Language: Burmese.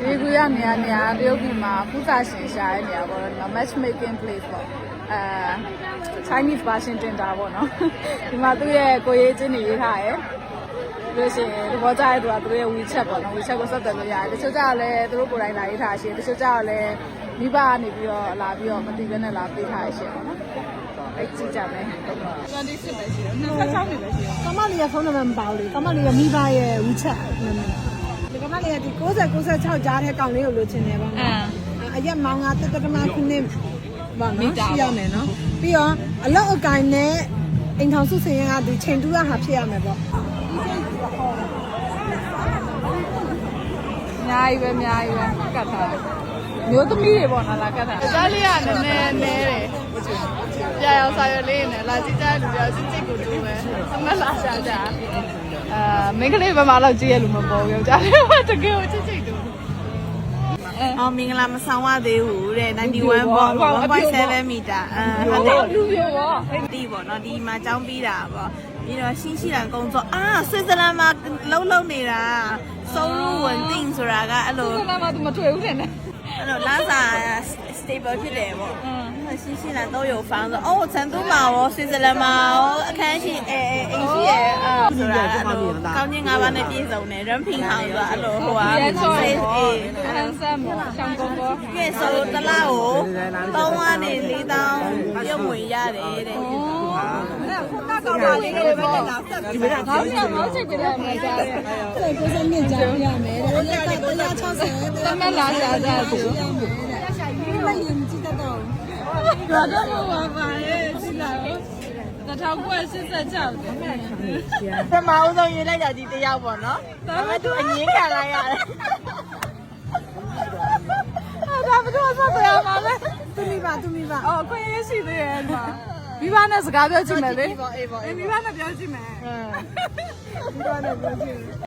ဒီကူရနေရာတရုတ်ပြည်မှာကုသရှင်ရှာတဲ့နေရာပေါ့နော် matchmaking place ပေါ့Chinese version တင်တာပေါ့နော်ဒီမှာသူ့ရဲ့ကိုရေးချင်းနေရေးထားရယ်လို့ရှိရင်ဒီပေါ်ကြတဲ့သူကသူတို့ရဲ့ WeChat ပေါ့နော် WeChat ကိုဆက်သွယ်လို့ရတယ်တချို့ကြတော့လည်းသူတို့ကိုယ်တိုင်လာရေးထားရှင်တချို့ကြတော့လည်းမိဘကနေပြီးတော့လာပြီးတော့မတည်ဘဲနဲ့လာပေးထားရှင်ပေါ့နော်အဲ့ကြည့်ကြမယ်26ပဲရှိတယ်26နေပဲရှိတယ် ကမလေးရဲ့ဖုန်းနံပါတ်မပါဘူးလေကမလေးရဲ့မိဘရဲ့ WeChat နံပါတ်ဒီကမလေးကဒီ60-96ကြားတဲ့ကောင်လေးကိုလိုချင်တယ်ပေါ့နော်အရက်မောင်ကတက်တမခုနှစ်ပါနော်ရှိရမယ်နော်ပြီးတော့အလောက်အကိုင်နဲ့အိမ်ထောင်စုစင်ရကဒီချိန်တူရဟာဖြစ်ရမယ်ပေါ့အများကြီးပဲကတ်ထားတယ်မျိုးသမီးတွေပေါ့နော်လာကတ်ထားကြားလေးကနည်းတယ်ကြာရောက်စာရွက်လေးနဲ့လာကြည့်ကြလူပြောစစ်စစ်ကိုတူပဲသမက်လာရှာကြမိန်းကလေးဘယ်မှာတော့ကြည့်ရလို့မပေါ်ဘူးကြားလေးကတကယ်ကိုချစ်တူအော်မင်္ဂလာမဆောင်ရသေးဘူးတဲ့91ပေါ့1.7 မီတာဟုတ်တယ်လူပြောပေါ့ဒီပေါ့နော်ဒီမှာကျောင်းပြီးတာပေါ့ပြီးတော့ရှိတာကုန်းစောဆွစ်ဇာလန်မှာလုံးနေတာ收入稳定ဆိုတာကအဲ့လိုဆွစ်ဇာလန်မှာ तू မထွေဘူးတဲ့အဲ့လိုလာစာ stable ဖြစ်တယ်ပေါ့新西兰都有房子成都嘛ဆွစ်ဇာလန်မှာအခန်းရှိအိမ်ရှိရဆိုတာအဲ့လိုကောင်းချင်း၅ပါးနဲ့ပြည့်စုံတယ်人品好ဆိုတာအဲ့လိုဟိုဟာဟန်ဆမ်ပေါ့ရှောင်းကုန်ပေါ့ပြည့်စုံတလားကို3ကနေ4,000ပြုတ်ဝင်ရတယ်တဲ့ကောင်းပါလေးတွေပဲလာဆက်ပြီးခေါင်းချိတ်ပြတယ်မှာကြားတယ်ကိုစမြင့်ကြားရမယ်တဲ့160သမက်လာရှာကြသူမရင်ကြည့်တတ်တော့တော့တော့ပါရဲ့ကြည့်လိုက်1986ပထမဦးဆုံးရေးလိုက်တာဒီတယောက်ပေါ့နော်ဒါပေမဲ့သူအငင်းခံလိုက်ရတယ်ဒါဘယ်တော့ဆက်ပြရမှာလဲသူမိပါအော်ခွင့်ရရှိသေးရဲ့ဒီမှာမိဘနဲ့စကားပြောကြည့်မယ်လေအေးပေါ့မိဘနဲ့ပြောကြည့်မယ်မိဘနဲ့ပြောကြည့်